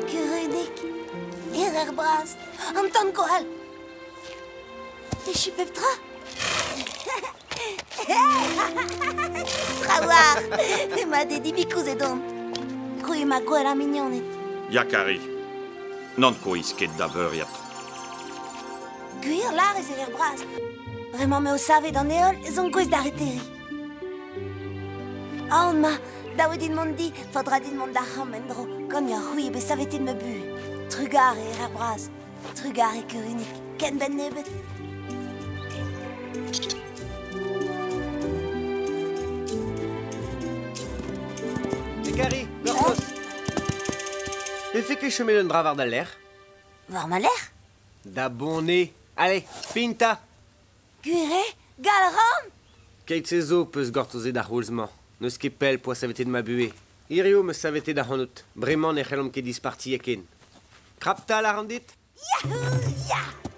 Kurunik, Erer Braz, Anton Kohal. Et je suis Peptra. Trawar, ma dedi bikouzedon. Kui ma guerra mignonet. Yakari. Non koisket daveriat. Guir lar et Erer Braz. Vraiment me osave dans Néol, zon gouez d'arrêteri. Oh ma, Daoudin Mondi, faudra din mon d'Arhamendro. Quand y a rouille, be savetin me bu. Trugar et Erer Braz. Trugar et Kurunik. Ken ben nebet. Gary, Gortos. Et fait que je mets le bravard dans l'air. Voir ma l'air? D'abonné. Allez, pinta. Guire, Galram? Kate Sezo peut se gortoser d'arroulsement. Ne skipel pour savete de ma buée. Irio me savete d'ahonut. Vraiment ne chelom ke disparti ekin. Krapta la rendit? Yahoo! Ya!